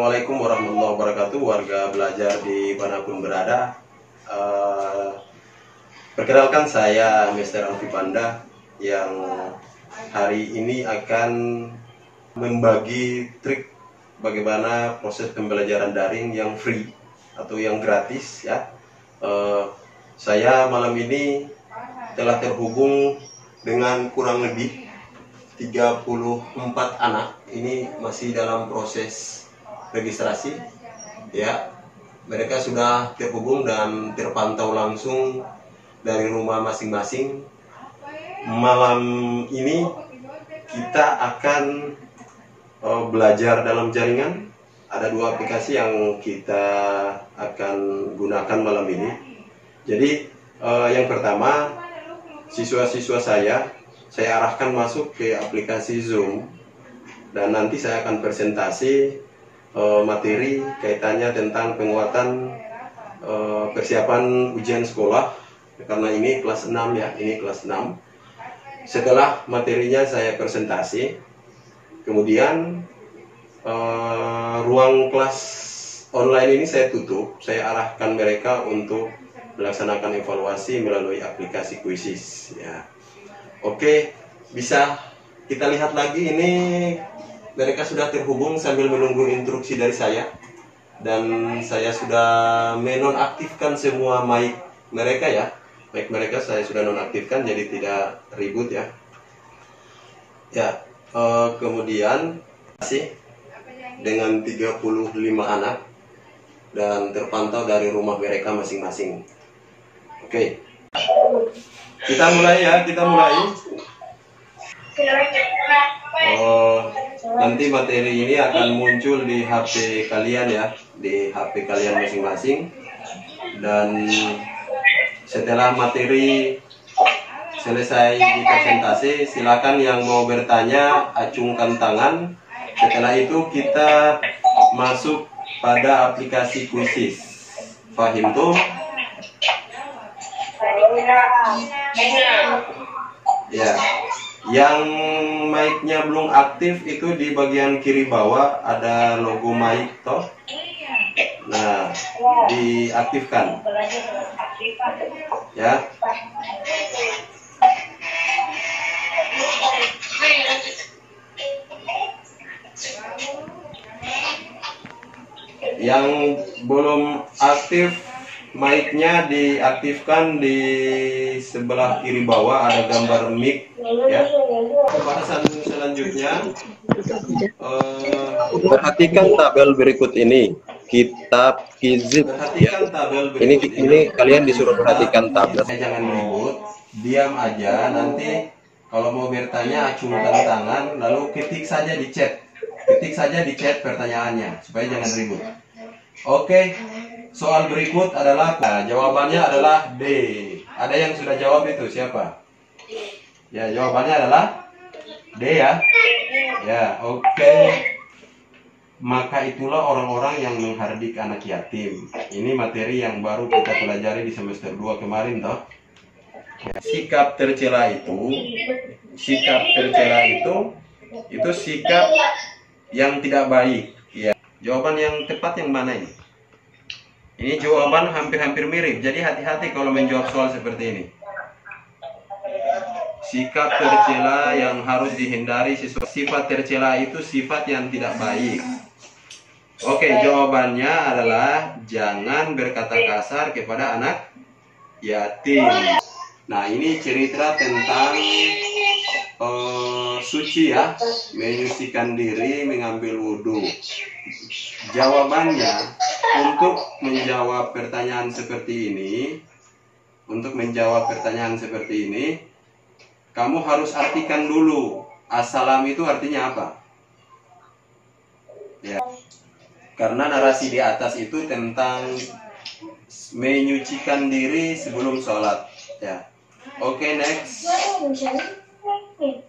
Assalamualaikum warahmatullahi wabarakatuh, warga belajar di manapun berada. Perkenalkan, saya Mr. Alfi Panda yang hari ini akan membagi trik bagaimana proses pembelajaran daring yang free atau yang gratis ya. Saya malam ini telah terhubung dengan kurang lebih 34 anak. Ini masih dalam proses registrasi ya. Mereka sudah terhubung dan terpantau langsung dari rumah masing-masing. Malam ini kita akan belajar dalam jaringan. Ada dua aplikasi yang kita akan gunakan malam ini. Jadi yang pertama, siswa-siswa saya arahkan masuk ke aplikasi Zoom, dan nanti saya akan presentasi materi kaitannya tentang penguatan persiapan ujian sekolah, karena ini kelas 6 ya, ini kelas 6. Setelah materinya saya presentasi, kemudian ruang kelas online ini saya tutup. Saya arahkan mereka untuk melaksanakan evaluasi melalui aplikasi Quizzes ya. Oke, bisa kita lihat lagi, ini mereka sudah terhubung sambil menunggu instruksi dari saya. Dan saya sudah menonaktifkan semua mic mereka ya. Mic mereka saya sudah nonaktifkan, jadi tidak ribut ya. Ya, kemudian masih dengan 35 anak dan terpantau dari rumah mereka masing-masing. Oke. Kita mulai ya, kita mulai. Nanti materi ini akan muncul di HP kalian ya, di HP kalian masing-masing. Dan setelah materi selesai dipresentasi, silakan yang mau bertanya acungkan tangan. Setelah itu kita masuk pada aplikasi Quizzes. Fahim tuh? Ya, yang mic-nya belum aktif itu di bagian kiri bawah ada logo mic toh. Nah, diaktifkan. Ya. Yang belum aktif, mic-nya diaktifkan. Di sebelah kiri bawah ada gambar mic ya. Pembahasan selanjutnya, perhatikan tabel berikut ini. Kitab Kizib ya. Ini kalian disuruh perhatikan tabel. Jangan ribut, diam aja. Nanti kalau mau bertanya acungkan tangan, lalu ketik saja di chat. Ketik saja di chat pertanyaannya, supaya jangan ribut. Oke, soal berikut adalah, jawabannya adalah D. Ada yang sudah jawab itu siapa? Ya, jawabannya adalah D ya. Ya, oke. Maka itulah orang-orang yang menghardik anak yatim. Ini materi yang baru kita pelajari di semester 2 kemarin toh. Ya, sikap tercela itu sikap yang tidak baik. Ya. Jawaban yang tepat yang mana ini? Ini jawaban hampir-hampir mirip. Jadi hati-hati kalau menjawab soal seperti ini. Sikap tercela yang harus dihindari siswa. Sifat tercela itu sifat yang tidak baik. Oke, jawabannya adalah jangan berkata kasar kepada anak yatim. Nah, ini cerita tentang suci ya, menyucikan diri, mengambil wudhu. Jawabannya, untuk menjawab pertanyaan seperti ini, kamu harus artikan dulu, assalam itu artinya apa? Ya. Karena narasi di atas itu tentang menyucikan diri sebelum sholat ya. Oke, next.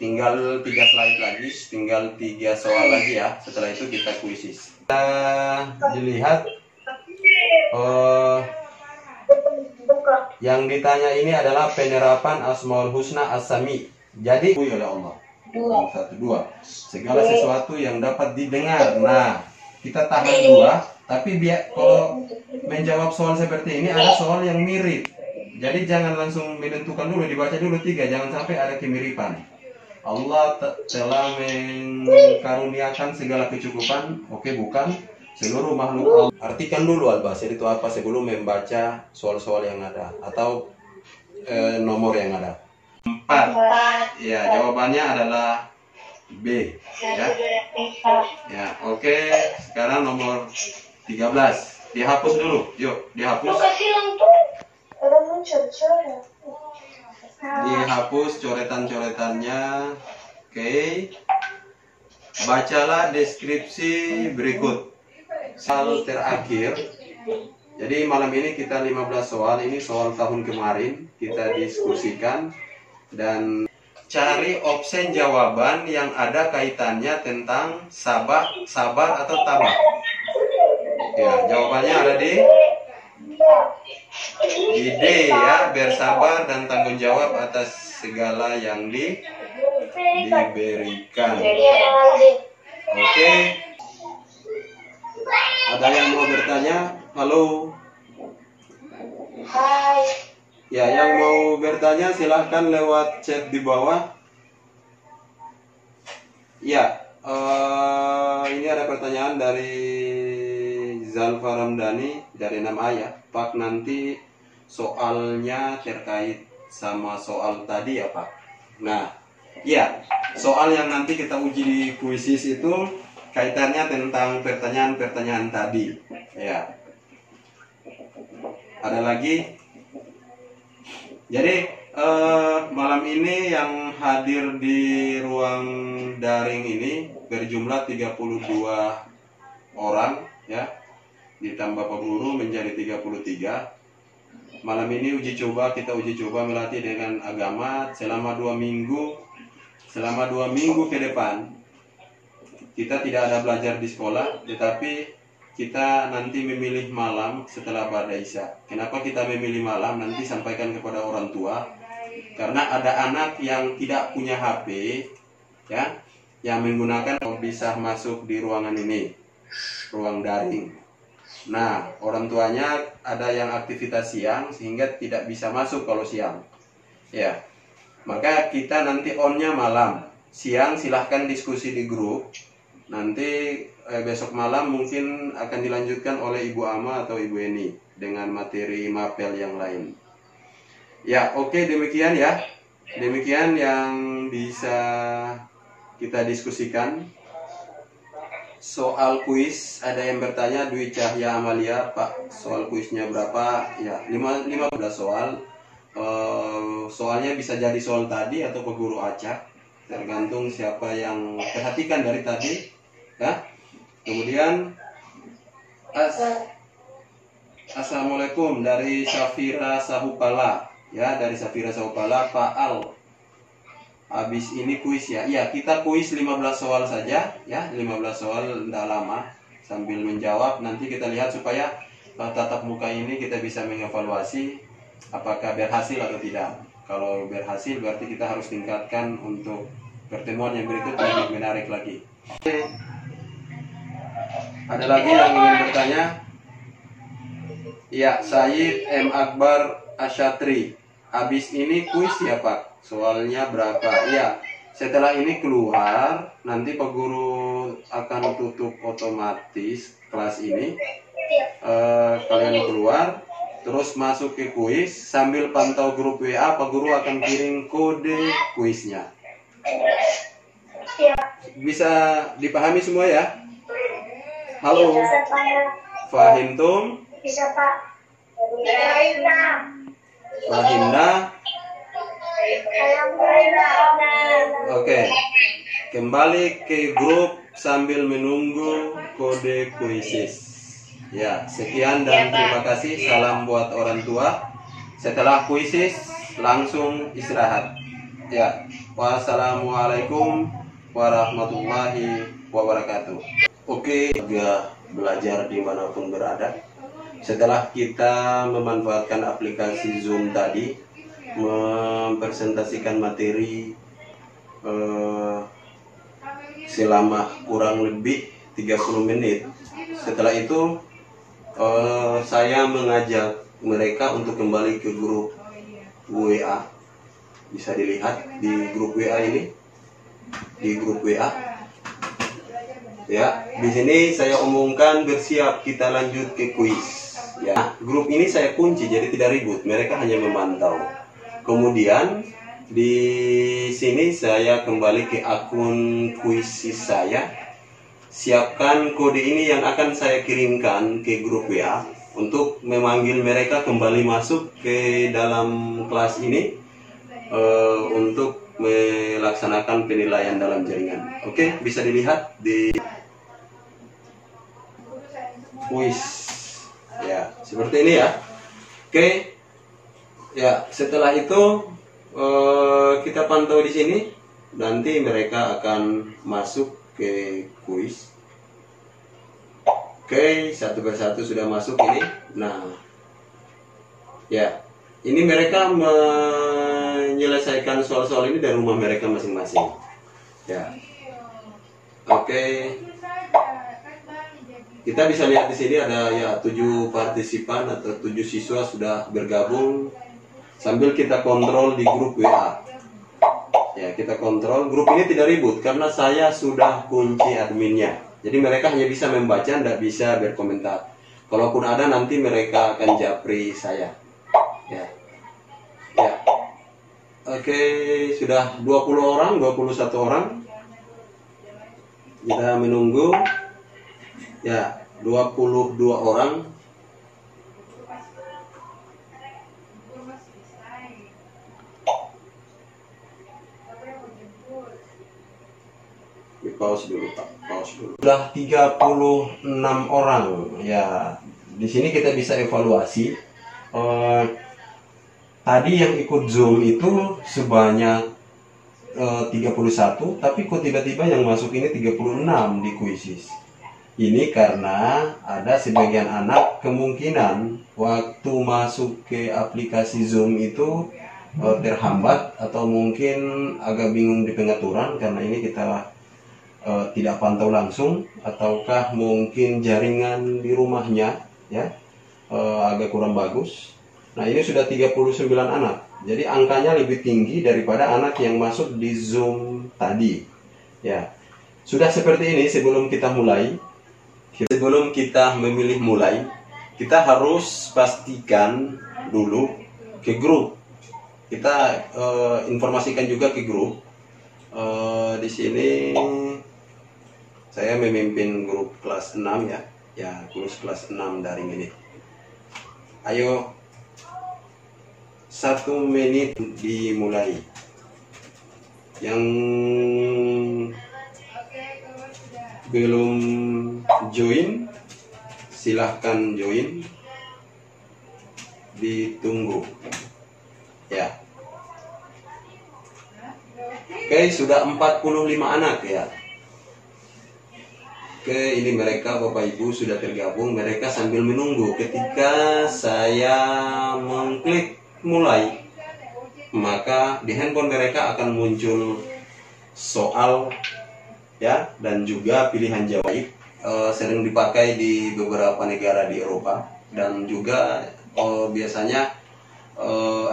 Tinggal 3 slide lagi, tinggal 3 soal lagi ya. Setelah itu kita Quizzes. Kita dilihat yang ditanya ini adalah penerapan Asmaul Husna As-Sami. Jadi oleh Allah. 1, 2. Segala sesuatu yang dapat didengar. Nah, kita tahan 2, tapi biar kalau menjawab soal seperti ini ada soal yang mirip. Jadi jangan langsung menentukan dulu, dibaca dulu 3, jangan sampai ada kemiripan. Allah telah mengkaruniakan segala kecukupan. Oke, bukan seluruh makhluk Allah. Artikan dulu al-basir itu apa sebelum membaca soal-soal yang ada atau nomor yang ada. 4. Ya, jawabannya adalah B. Ya, oke. Sekarang nomor 13. Dihapus dulu. Yuk, dihapus. Dihapus coretan-coretannya. Oke. Bacalah deskripsi berikut. Soal terakhir. Jadi malam ini kita 15 soal. Ini soal tahun kemarin kita diskusikan dan cari opsi jawaban yang ada kaitannya tentang sabar atau tabah. Ya, jawabannya ada di D ya, bersabar dan tanggung jawab atas segala yang diberikan. Oke. Ada yang mau bertanya? Halo. Hai. Ya, yang mau bertanya silahkan lewat chat di bawah. Ya, ini ada pertanyaan dari Zalfa Ramdhani dari 6A ya. Pak, nanti soalnya terkait sama soal tadi ya Pak. Nah, ya, soal yang nanti kita uji di kuisis itu kaitannya tentang pertanyaan-pertanyaan tadi. Ya. Ada lagi? Jadi malam ini yang hadir di ruang daring ini berjumlah 32 orang ya, ditambah Pak Guru menjadi 33. Malam ini kita uji coba melatih dengan agama selama 2 minggu. Selama 2 minggu ke depan kita tidak ada belajar di sekolah, tetapi kita nanti memilih malam setelah Ba'da Isya. Kenapa kita memilih malam? Nanti sampaikan kepada orang tua. Karena ada anak yang tidak punya HP, ya, yang menggunakan bisa masuk di ruangan ini, ruang daring. Nah, orang tuanya ada yang aktivitas siang sehingga tidak bisa masuk kalau siang. Ya, maka kita nanti on-nya malam. Siang silahkan diskusi di grup. Nanti besok malam mungkin akan dilanjutkan oleh Ibu Ama atau Ibu Eni dengan materi mapel yang lain. Ya, oke, demikian ya. Demikian yang bisa kita diskusikan. Soal kuis, ada yang bertanya, Dwi Cahya Amalia, Pak, soal kuisnya berapa? Ya, 15 soal. Soalnya bisa jadi soal tadi atau Pak Guru acak, tergantung siapa yang perhatikan dari tadi. Ya. Kemudian Assalamualaikum dari Safira Sahupala ya, dari Safira Sahupala. Pak Al, habis ini kuis ya. Iya, kita kuis 15 soal saja ya, 15 soal, tidak lama, sambil menjawab. Nanti kita lihat supaya tatap muka ini kita bisa mengevaluasi apakah berhasil atau tidak. Kalau berhasil berarti kita harus tingkatkan untuk pertemuan yang berikut lebih menarik lagi. Oke. Ada lagi yang ingin bertanya? Ya, Said M. Akbar Asyatri. Habis ini kuis ya Pak? Soalnya berapa? Ya, setelah ini keluar, nanti Pak Guru akan tutup otomatis kelas ini. Kalian keluar, terus masuk ke kuis, sambil pantau grup WA, Pak Guru akan kirim kode kuisnya. Bisa dipahami semua ya? Halo. Fahim tum? Bisa Pak. Fahinda? Oke. Kembali ke grup sambil menunggu kode kuisis. Ya, sekian dan terima kasih. Salam buat orang tua. Setelah kuisis langsung istirahat. Ya. Wassalamualaikum warahmatullahi wabarakatuh. Oke, juga belajar dimanapun berada. Setelah kita memanfaatkan aplikasi Zoom tadi, mempresentasikan materi selama kurang lebih 30 menit, Setelah itu saya mengajak mereka untuk kembali ke grup WA. Bisa dilihat di grup WA ini, di grup WA. Ya, di sini saya umumkan bersiap kita lanjut ke kuis. Ya, grup ini saya kunci jadi tidak ribut, mereka hanya memantau. Kemudian di sini saya kembali ke akun kuis saya. Siapkan kode ini yang akan saya kirimkan ke grup WA untuk memanggil mereka kembali masuk ke dalam kelas ini untuk melaksanakan penilaian dalam jaringan. Oke, bisa dilihat di kuis. Ya, seperti ini ya. Oke. Ya, setelah itu kita pantau di sini. Nanti mereka akan masuk ke kuis. Oke, satu persatu sudah masuk ini. Nah, ya, ini mereka menyelesaikan soal-soal ini dari rumah mereka masing-masing. Ya, oke. Kita bisa lihat di sini ada ya 7 partisipan atau 7 siswa sudah bergabung sambil kita kontrol di grup WA. Ya, kita kontrol. Grup ini tidak ribut karena saya sudah kunci adminnya. Jadi mereka hanya bisa membaca, tidak bisa berkomentar. Kalaupun ada nanti mereka akan japri saya. Ya. Ya. Oke, sudah 20 orang, 21 orang. Kita menunggu. Ya, 22 orang. Di pause dulu, Pak. Pause dulu. Sudah 36 orang. Ya, di sini kita bisa evaluasi. Tadi yang ikut Zoom itu sebanyak 31, tapi kok tiba-tiba yang masuk ini 36 di kuisis. Ini karena ada sebagian anak kemungkinan waktu masuk ke aplikasi Zoom itu terhambat atau mungkin agak bingung di pengaturan karena ini kita tidak pantau langsung, ataukah mungkin jaringan di rumahnya ya agak kurang bagus. Nah, ini sudah 39 anak. Jadi angkanya lebih tinggi daripada anak yang masuk di Zoom tadi. Ya. Sudah seperti ini sebelum kita mulai. Sebelum kita memilih mulai, kita harus pastikan dulu ke grup. Kita informasikan juga ke grup. Di sini saya memimpin grup kelas 6 ya. Ya, kelas 6 daring ini. Ayo, 1 menit dimulai. Yang belum join, silahkan join. Ditunggu. Ya. Oke, sudah 45 anak ya. Oke, ini mereka Bapak Ibu sudah tergabung. Mereka sambil menunggu. Ketika saya mengklik mulai, maka di handphone mereka akan muncul soal ya, dan juga pilihan jawab. Sering dipakai di beberapa negara di Eropa, dan juga biasanya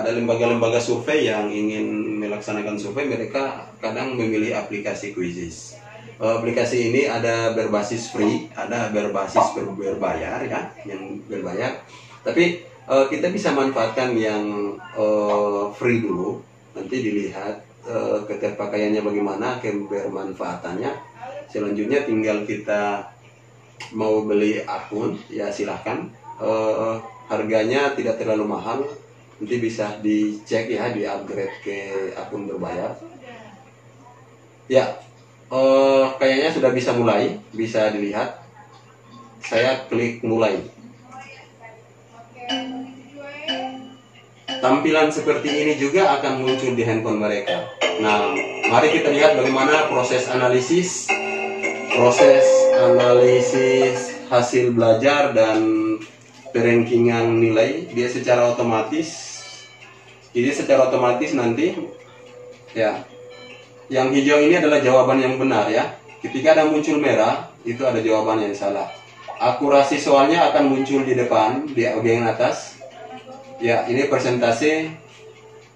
ada lembaga-lembaga survei yang ingin melaksanakan survei, mereka kadang memilih aplikasi Quizizz. Aplikasi ini ada berbasis free, ada berbasis berbayar ya, yang berbayar. Tapi kita bisa manfaatkan yang free dulu, nanti dilihat keterpakaiannya bagaimana, kebermanfaatannya. Selanjutnya tinggal kita mau beli akun ya silahkan. Harganya tidak terlalu mahal, nanti bisa dicek ya, di upgrade ke akun berbayar ya. Kayaknya sudah bisa mulai, bisa dilihat. Saya klik mulai. Tampilan seperti ini juga akan muncul di handphone mereka. Nah, mari kita lihat bagaimana proses analisis hasil belajar dan perankingan nilai. Dia secara otomatis. Jadi secara otomatis nanti ya, yang hijau ini adalah jawaban yang benar ya. Ketika ada muncul merah, itu ada jawaban yang salah. akurasi soalnya akan muncul di depan di bagian atas. Ya, ini persentase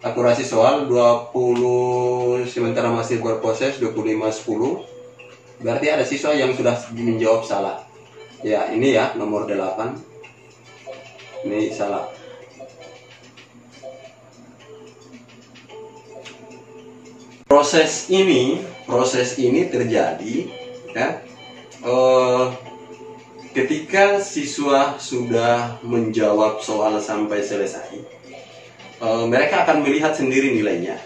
akurasi soal 20 sementara masih berproses 25-10. Berarti ada siswa yang sudah menjawab salah. Ya, ini ya nomor 8. Ini salah. Proses ini terjadi ya, ketika siswa sudah menjawab soal sampai selesai, mereka akan melihat sendiri nilainya.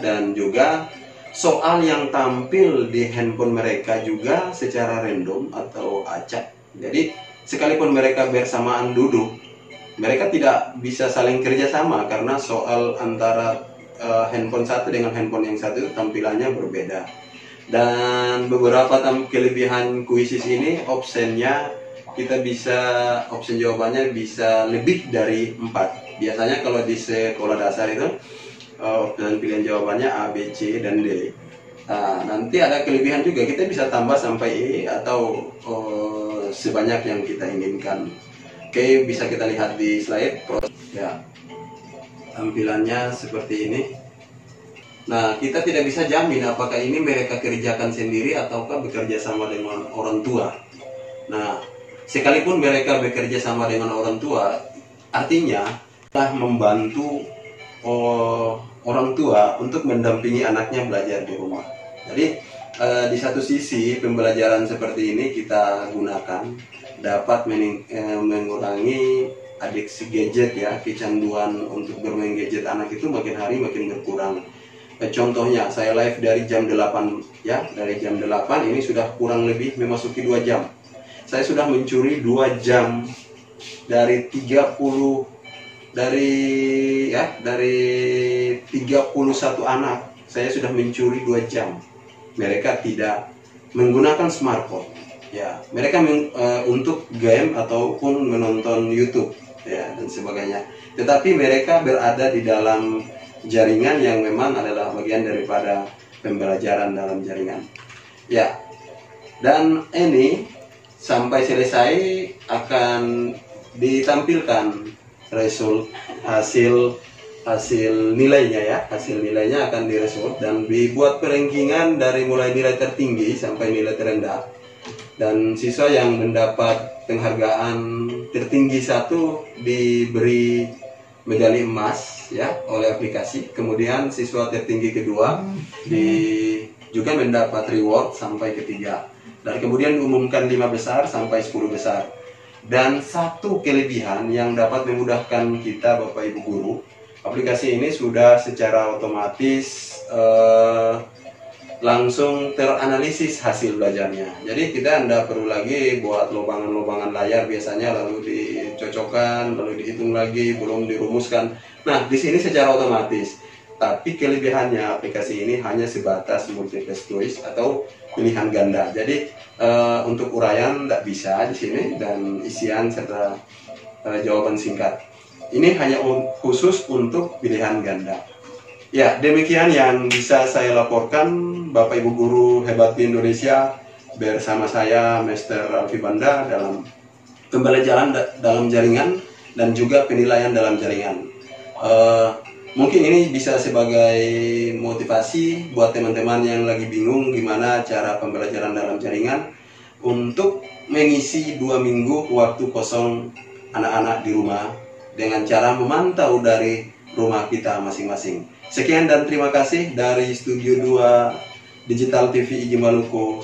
Dan juga soal yang tampil di handphone mereka juga secara random atau acak. Jadi sekalipun mereka bersamaan duduk, mereka tidak bisa saling kerjasama karena soal antara handphone satu dengan handphone yang satu tampilannya berbeda. Dan beberapa kelebihan kuisis ini, opsinya kita bisa, opsi jawabannya bisa lebih dari 4. Biasanya kalau di sekolah dasar itu opsi pilihan jawabannya A, B, C, dan D. Nah, nanti ada kelebihan juga, kita bisa tambah sampai E atau sebanyak yang kita inginkan. Oke, bisa kita lihat di slide. Ya, tampilannya seperti ini. Nah, kita tidak bisa jamin apakah ini mereka kerjakan sendiri ataukah bekerja sama dengan orang tua. Nah, sekalipun mereka bekerja sama dengan orang tua, artinya telah membantu orang tua untuk mendampingi anaknya belajar di rumah. Jadi, di satu sisi pembelajaran seperti ini kita gunakan dapat mengurangi adiksi gadget ya, kecanduan untuk bermain gadget anak itu makin hari makin berkurang. Contohnya saya live dari jam 8 ya, dari jam 8 ini sudah kurang lebih memasuki 2 jam. Saya sudah mencuri 2 jam dari 31 anak. Saya sudah mencuri 2 jam. Mereka tidak menggunakan smartphone. Ya, mereka untuk game ataupun menonton YouTube ya dan sebagainya. Tetapi mereka berada di dalam jaringan yang memang adalah bagian daripada pembelajaran dalam jaringan. Ya. Dan ini sampai selesai akan ditampilkan hasil nilainya ya. Hasil nilainya akan diresult dan dibuat perankingan dari mulai nilai tertinggi sampai nilai terendah. Dan siswa yang mendapat penghargaan tertinggi 1 diberi medali emas ya oleh aplikasi. Kemudian siswa tertinggi kedua juga mendapat reward sampai ketiga. Dan kemudian diumumkan 5 besar sampai 10 besar. Dan satu kelebihan yang dapat memudahkan kita Bapak Ibu guru, aplikasi ini sudah secara otomatis langsung teranalisis hasil belajarnya. Jadi kita tidak perlu lagi buat lobangan-lobangan layar biasanya lalu dicocokkan, lalu dihitung lagi, belum dirumuskan. Nah, di sini secara otomatis. Tapi kelebihannya aplikasi ini hanya sebatas multiple choice atau pilihan ganda. Jadi untuk uraian tidak bisa di sini dan isian serta jawaban singkat. Ini hanya khusus untuk pilihan ganda. Ya, demikian yang bisa saya laporkan Bapak Ibu Guru hebat di Indonesia bersama saya Mr. Alfi Banda dalam pembelajaran dalam jaringan dan juga penilaian dalam jaringan. Mungkin ini bisa sebagai motivasi buat teman-teman yang lagi bingung gimana cara pembelajaran dalam jaringan untuk mengisi 2 minggu waktu kosong anak-anak di rumah dengan cara memantau dari rumah kita masing-masing. Sekian dan terima kasih dari Studio 2 Digital TV IGI Maluku.